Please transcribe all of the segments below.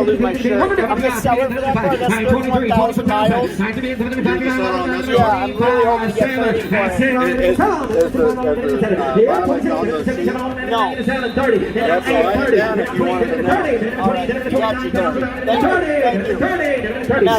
gonna lose my shirt. I'm gonna sell it for that car. That's 31,000 miles. Yeah, I'm really hoping to get 30 for it. No. That's all right. Down if you wanted to know. All right, got you, 30.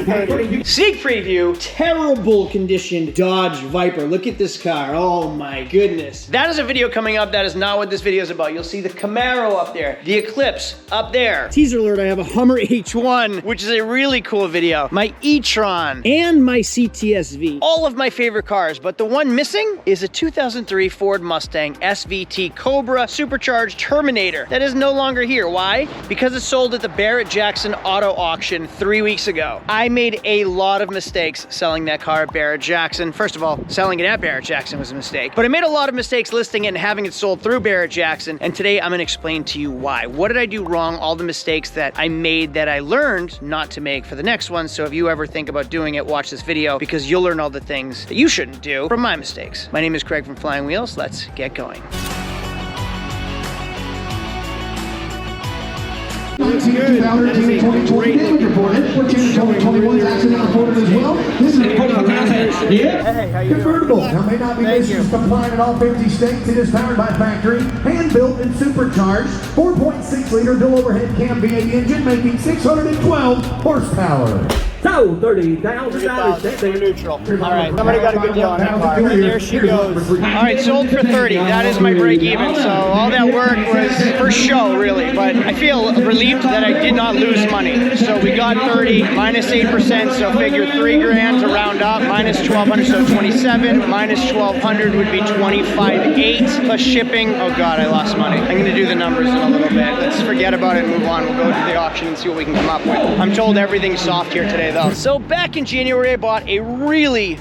Thank you. Sneak preview, terrible condition Dodge Viper. Look at this car, oh my goodness. That is a video coming up, that is not what this video is about. You'll see the Camaro up there, the Eclipse up there. Teaser alert, I have a Hummer H1, which is a really cool video. My e-tron, and my CTSV. All of my favorite cars, but the one missing is a 2003 Ford Mustang SVT Cobra Supercharged Terminator. That is no longer here, why? Because it sold at the Barrett Jackson Auto Auction 3 weeks ago. I made a lot of mistakes selling that car at Barrett Jackson. First of all, selling it at Barrett Jackson was a mistake, but I made a lot of mistakes listing it and having it sold through Barrett Jackson, and today I'm gonna explain to you why. What did I do wrong? All the mistakes that I made that I learned not to make for the next one, so if you ever think about doing it, watch this video because you'll learn all the things that you shouldn't do from my mistakes. My name is Craig from Flying Wheels. Let's get going. 2020 did report it. 2021 accident reported as well. This is convertible. Now may not be business compliant in all 50 states. It is powered by factory, hand built and supercharged. 4.6 liter dual overhead cam V8 engine making 612 horsepower. So, $30,000 neutral. All right, somebody got a good deal on that car. There she goes. All right, sold for 30. That is my break even. So all that work was for show, really. But I feel relieved that I did not lose money. So we got 30 minus 8%. So figure 3 grand to round up. Minus 1,200, so 27. Minus 1,200 would be 25.8 plus shipping. Oh God, I lost money. I'm gonna do the numbers in a little bit. Let's forget about it and move on. We'll go to the auction and see what we can come up with. I'm told everything's soft here today. So back in January, I bought a really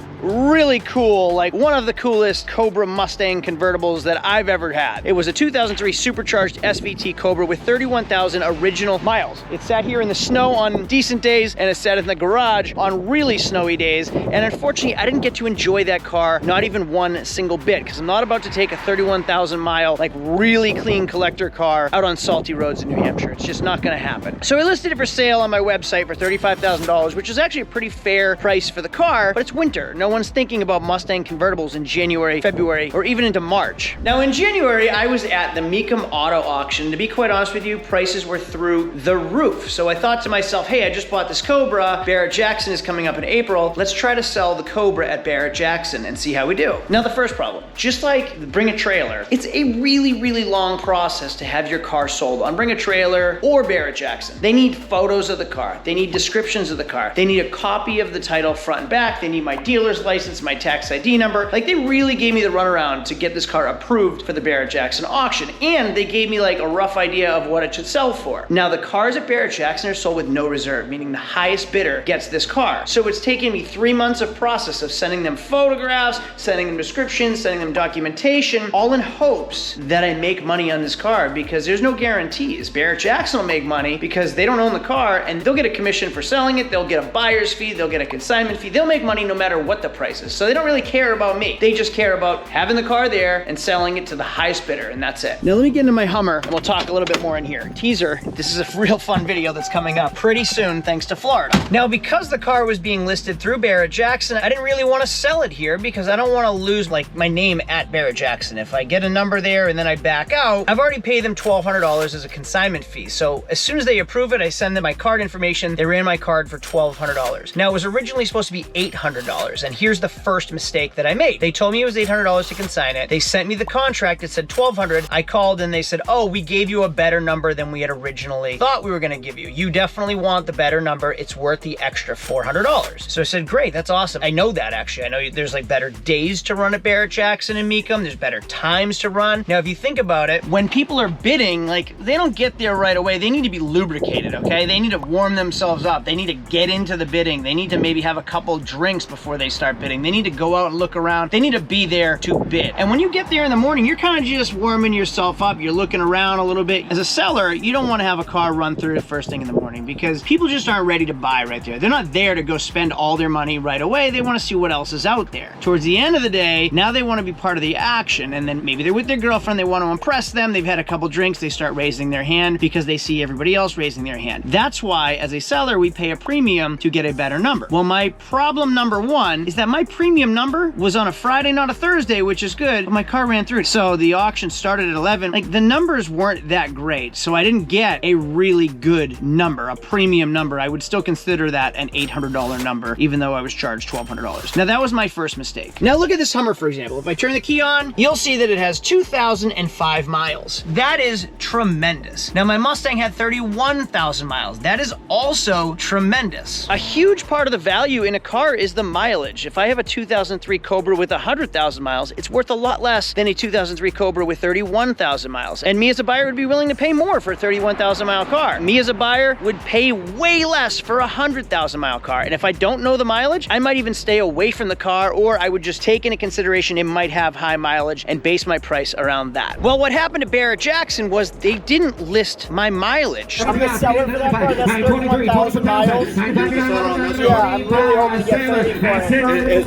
cool, like one of the coolest Cobra Mustang convertibles that I've ever had. It was a 2003 Supercharged SVT Cobra with 31,000 original miles. It sat here in the snow on decent days and it sat in the garage on really snowy days. And unfortunately, I didn't get to enjoy that car, not even one single bit, because I'm not about to take a 31,000 mile, like really clean collector car out on salty roads in New Hampshire. It's just not gonna happen. So I listed it for sale on my website for $35,000, which is actually a pretty fair price for the car, but it's winter. No one's thinking about Mustang convertibles in January, February, or even into March. Now in January, I was at the Mecum Auto Auction. To be quite honest with you, prices were through the roof. So I thought to myself, hey, I just bought this Cobra. Barrett Jackson is coming up in April. Let's try to sell the Cobra at Barrett Jackson and see how we do. Now the first problem, just like Bring a Trailer, it's a really long process to have your car sold on Bring a Trailer or Barrett Jackson. They need photos of the car. They need descriptions of the car. They need a copy of the title front and back. They need my dealer's license, my tax ID number. Like they really gave me the runaround to get this car approved for the Barrett Jackson auction. And they gave me like a rough idea of what it should sell for. Now the cars at Barrett Jackson are sold with no reserve, meaning the highest bidder gets this car. So it's taken me 3 months of process of sending them photographs, sending them descriptions, sending them documentation, all in hopes that I make money on this car because there's no guarantees. Barrett Jackson will make money because they don't own the car and they'll get a commission for selling it. They'll get a buyer's fee. They'll get a consignment fee. They'll make money no matter what the price is. So they don't really care about me. They just care about having the car there and selling it to the highest bidder, and that's it. Now let me get into my Hummer and we'll talk a little bit more in here. Teaser, this is a real fun video that's coming up pretty soon thanks to Florida. Now because the car was being listed through Barrett Jackson, I didn't really want to sell it here because I don't want to lose like my name at Barrett Jackson. If I get a number there and then I back out, I've already paid them $1,200 as a consignment fee. So as soon as they approve it, I send them my card information. They ran my card for $1,200. Now it was originally supposed to be $800, and here's the first mistake that I made. They told me it was $800 to consign it. They sent me the contract. It said $1,200. I called and they said, oh, we gave you a better number than we had originally thought we were gonna give you. You definitely want the better number. It's worth the extra $400. So I said, great, that's awesome. I know that actually. I know there's like better days to run at Barrett Jackson and Mecum. There's better times to run. Now, if you think about it, when people are bidding, like they don't get there right away. They need to be lubricated, okay? They need to warm themselves up. They need to get into the bidding. They need to maybe have a couple drinks before they start start bidding. They need to go out and look around. They need to be there to bid. And when you get there in the morning, you're kind of just warming yourself up. You're looking around a little bit. As a seller, you don't want to have a car run through the first thing in the morning because people just aren't ready to buy right there. They're not there to go spend all their money right away. They want to see what else is out there. Towards the end of the day, now they want to be part of the action, and then maybe they're with their girlfriend, they want to impress them, they've had a couple drinks, they start raising their hand because they see everybody else raising their hand. That's why, as a seller, we pay a premium to get a better number. Well, my problem number one is that my premium number was on a Friday, not a Thursday, which is good, but my car ran through. So the auction started at 11. Like, the numbers weren't that great, so I didn't get a really good number, a premium number. I would still consider that an $800 number, even though I was charged $1,200. Now, that was my first mistake. Now, look at this Hummer, for example. If I turn the key on, you'll see that it has 2,005 miles. That is tremendous. Now, my Mustang had 31,000 miles. That is also tremendous. A huge part of the value in a car is the mileage. If I have a 2003 Cobra with 100,000 miles, it's worth a lot less than a 2003 Cobra with 31,000 miles. And me as a buyer would be willing to pay more for a 31,000 mile car. Me as a buyer would pay way less for a 100,000 mile car. And if I don't know the mileage, I might even stay away from the car, or I would just take into consideration it might have high mileage and base my price around that. Well, what happened to Barrett Jackson was they didn't list my mileage. I'm the seller for that car. That's 31,000 miles. Yeah, I'm really hoping to get 30 for it.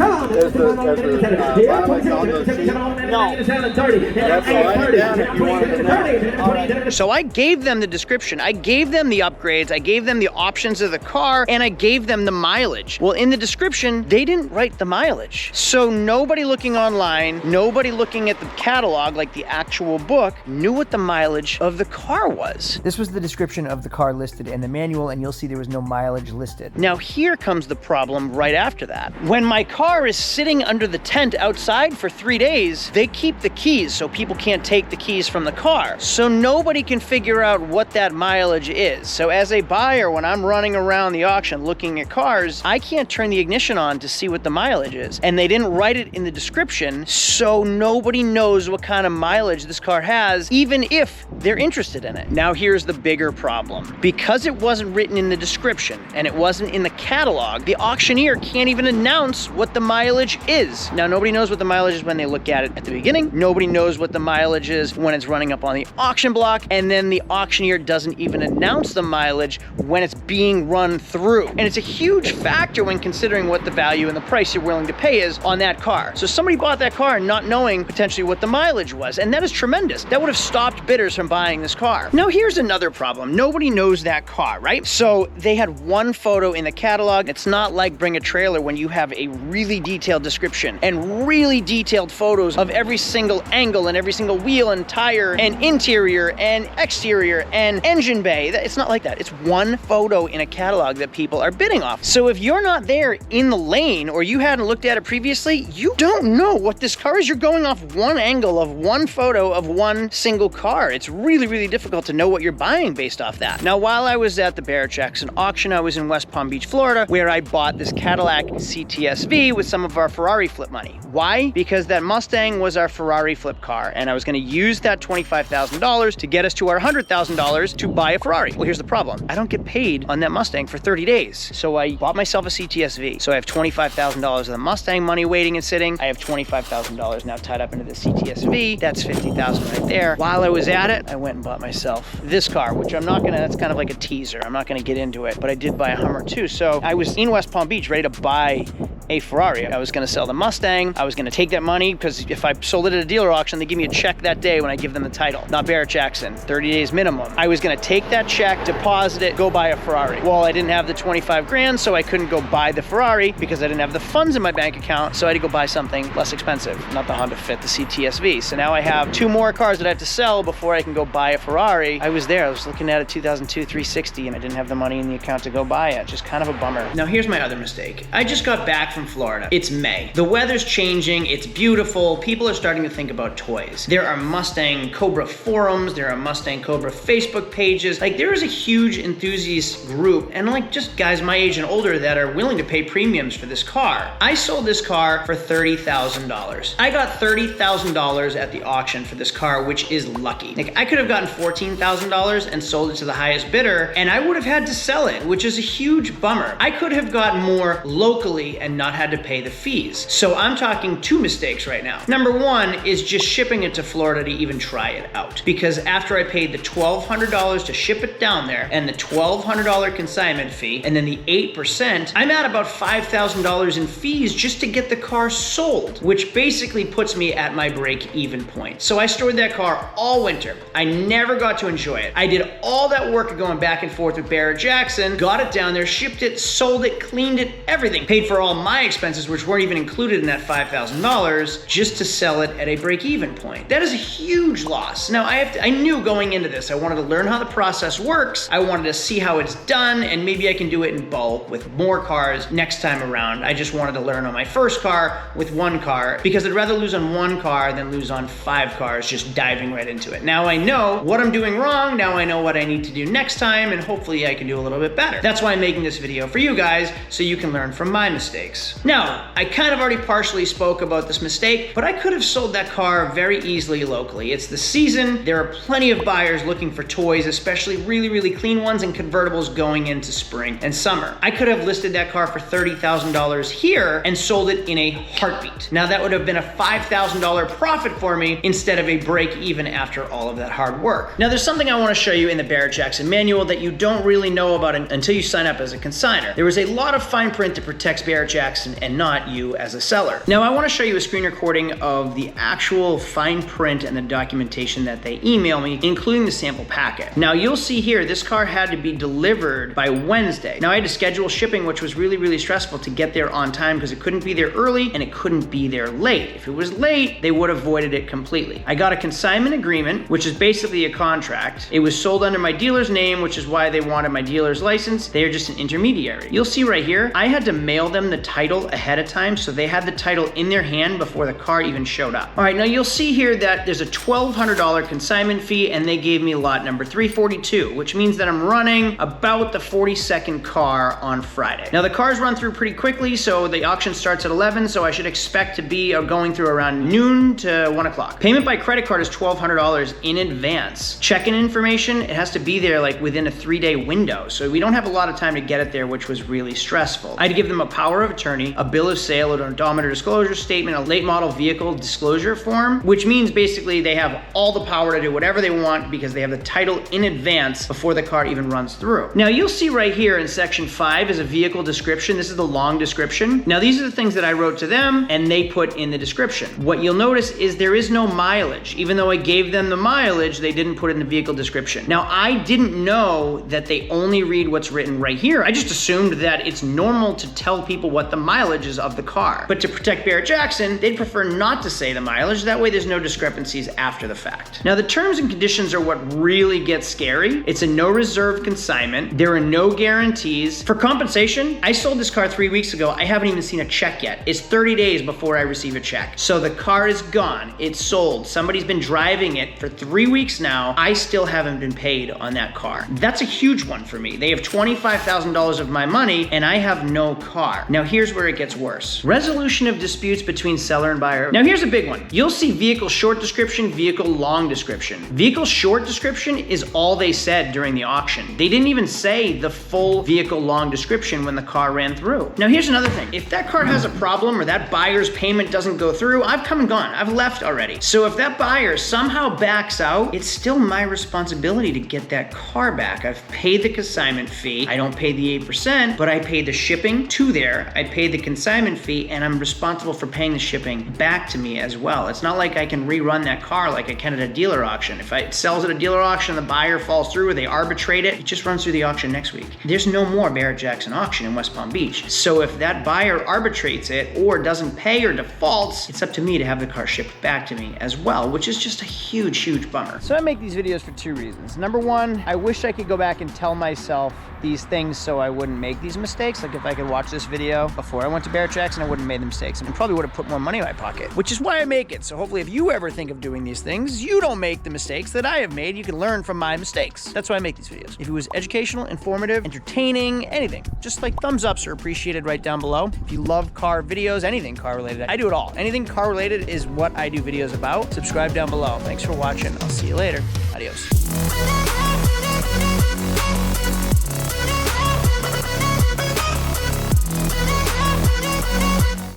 No. So I gave them the description, I gave them the upgrades, I gave them the options of the car, and I gave them the mileage. Well, in the description, they didn't write the mileage. So nobody looking online, nobody looking at the catalog, like the actual book, knew what the mileage of the car was. This was the description of the car listed in the manual, and you'll see there was no mileage listed. Now here comes the problem right after that. When my car is sitting under the tent outside for 3 days, they keep the keys so people can't take the keys from the car. So nobody can figure out what that mileage is. So as a buyer, when I'm running around the auction looking at cars, I can't turn the ignition on to see what the mileage is. And they didn't write it in the description, so nobody knows what kind of mileage this car has, even if they're interested in it. Now here's the bigger problem. Because it wasn't written in the description and it wasn't in the catalog, the auctioneer can't even announce what the mileage is. Now nobody knows what the mileage is when they look at it at the beginning. Nobody knows what the mileage is when it's running up on the auction block, and then the auctioneer doesn't even announce the mileage when it's being run through. And it's a huge factor when considering what the value and the price you're willing to pay is on that car. So somebody bought that car not knowing potentially what the mileage was, and that is tremendous. That would have stopped bidders from buying this car. Now here's another problem. Nobody knows that car, right? So they had one photo in the catalog. It's not like Bring a Trailer when you have a really detailed description and really detailed photos of every single angle and every single wheel and tire and interior and exterior and engine bay. It's not like that. It's one photo in a catalog that people are bidding off. So if you're not there in the lane or you hadn't looked at it previously, you don't know what this car is. You're going off one angle of one photo of one single car. It's really, really difficult to know what you're buying based off that. Now, while I was at the Barrett Jackson auction, I was in West Palm Beach, Florida, where I bought this Cadillac CTS-V with some of our Ferrari flip money. Why? Because that Mustang was our Ferrari flip car, and I was gonna use that $25,000 to get us to our $100,000 to buy a Ferrari. Well, here's the problem. I don't get paid on that Mustang for 30 days. So I bought myself a CTS-V. So I have $25,000 of the Mustang money waiting and sitting. I have $25,000 now tied up into the CTS-V. That's $50,000 right there. While I was at it, I went and bought myself this car, which I'm not gonna, that's kind of like a teaser. I'm not gonna get into it, but I did buy a Hummer too. So I was in West Palm Beach ready to buy a Ferrari. I was gonna sell the Mustang. I was gonna take that money, because if I sold it at a dealer auction, they give me a check that day when I give them the title. Not Barrett Jackson, 30 days minimum. I was gonna take that check, deposit it, go buy a Ferrari. Well, I didn't have the 25 grand, so I couldn't go buy the Ferrari because I didn't have the funds in my bank account, so I had to go buy something less expensive, not the Honda Fit, the CTS-V. So now I have 2 more cars that I have to sell before I can go buy a Ferrari. I was there, I was looking at a 2002 360 and I didn't have the money in the account to go buy it. Just kind of a bummer. Now here's my other mistake. I just got back from Florida. It's May. The weather's changing, it's beautiful. People are starting to think about toys. There are Mustang Cobra forums, there are Mustang Cobra Facebook pages. Like, there is a huge enthusiast group, and like just guys my age and older that are willing to pay premiums for this car. I sold this car for $30,000. I got $30,000 at the auction for this car, which is lucky. Like, I could have gotten $14,000 and sold it to the highest bidder, and I would have had to sell it, which is a huge bummer. I could have gotten more locally and not not had to pay the fees. So I'm talking 2 mistakes right now. Number 1 is just shipping it to Florida to even try it out. Because after I paid the $1,200 to ship it down there and the $1,200 consignment fee and then the 8%, I'm at about $5,000 in fees just to get the car sold, which basically puts me at my break-even point. So I stored that car all winter. I never got to enjoy it. I did all that work of going back and forth with Barrett Jackson, got it down there, shipped it, sold it, cleaned it, everything. Paid for all my expenses, which weren't even included in that $5,000, just to sell it at a break-even point. That is a huge loss. Now, I knew going into this, I wanted to learn how the process works. I wanted to see how it's done, and maybe I can do it in bulk with more cars next time around. I just wanted to learn on my first car with 1 car, because I'd rather lose on 1 car than lose on 5 cars just diving right into it. Now I know what I'm doing wrong, now I know what I need to do next time, and hopefully I can do a little bit better. That's why I'm making this video for you guys, so you can learn from my mistakes. Now, I kind of already partially spoke about this mistake, but I could have sold that car very easily locally. It's the season, there are plenty of buyers looking for toys, especially really, really clean ones and convertibles going into spring and summer. I could have listed that car for $30,000 here and sold it in a heartbeat. Now that would have been a $5,000 profit for me instead of a break even after all of that hard work. Now there's something I want to show you in the Barrett Jackson manual that you don't really know about until you sign up as a consignor. There is a lot of fine print that protects Barrett Jackson and not you as a seller. Now I want to show you a screen recording of the actual fine print and the documentation that they email me, including the sample packet. Now you'll see here, this car had to be delivered by Wednesday. Now I had to schedule shipping, which was really, really stressful to get there on time because it couldn't be there early and it couldn't be there late. If it was late, they would have voided it completely. I got a consignment agreement, which is basically a contract. It was sold under my dealer's name, which is why they wanted my dealer's license. They are just an intermediary. You'll see right here, I had to mail them the title ahead of time, so they had the title in their hand before the car even showed up. All right, now you'll see here that there's a $1,200 consignment fee and they gave me lot number 342, which means that I'm running about the 42nd car on Friday. Now the cars run through pretty quickly, so the auction starts at 11, so I should expect to be going through around noon to 1 o'clock. Payment by credit card is $1,200 in advance. Check-in information, it has to be there like within a 3-day window, so we don't have a lot of time to get it there, which was really stressful. I had to give them a power of attorney, a bill of sale, an odometer disclosure statement, a late model vehicle disclosure form, which means basically they have all the power to do whatever they want because they have the title in advance before the car even runs through. Now you'll see right here in section 5 is a vehicle description. This is the long description. Now these are the things that I wrote to them and they put in the description. What you'll notice is there is no mileage. Even though I gave them the mileage, they didn't put in the vehicle description. Now I didn't know that they only read what's written right here. I just assumed that it's normal to tell people what the mileage is of the car. But to protect Barrett Jackson, they'd prefer not to say the mileage. That way there's no discrepancies after the fact. Now the terms and conditions are what really gets scary. It's a no reserve consignment. There are no guarantees. For compensation, I sold this car 3 weeks ago. I haven't even seen a check yet. It's 30 days before I receive a check. So the car is gone. It's sold. Somebody's been driving it for 3 weeks now. I still haven't been paid on that car. That's a huge one for me. They have $25,000 of my money and I have no car. Now here's where it gets worse. Resolution of disputes between seller and buyer. Now here's a big one. You'll see vehicle short description, vehicle long description. Vehicle short description is all they said during the auction. They didn't even say the full vehicle long description when the car ran through. Now here's another thing. If that car has a problem or that buyer's payment doesn't go through, I've come and gone. I've left already. So if that buyer somehow backs out, it's still my responsibility to get that car back. I've paid the consignment fee. I don't pay the 8%, but I pay the shipping to there. I pay the consignment fee and I'm responsible for paying the shipping back to me as well. It's not like I can rerun that car like I can at a dealer auction. If it sells at a dealer auction, the buyer falls through or they arbitrate it, it just runs through the auction next week. There's no more Barrett Jackson auction in West Palm Beach. So if that buyer arbitrates it or doesn't pay or defaults, it's up to me to have the car shipped back to me as well, which is just a huge, huge bummer. So I make these videos for 2 reasons. Number one, I wish I could go back and tell myself these things so I wouldn't make these mistakes. Like if I could watch this video before I went to Barrett Jackson, I wouldn't have made the mistakes and probably would have put more money in my pocket, which is why I make it. So hopefully if you ever think of doing these things, you don't make the mistakes that I have made. You can learn from my mistakes. That's why I make these videos. If it was educational, informative, entertaining, anything, just like thumbs ups are appreciated right down below. If you love car videos, anything car related, I do it all. Anything car related is what I do videos about. Subscribe down below. Thanks for watching. I'll see you later. Adios.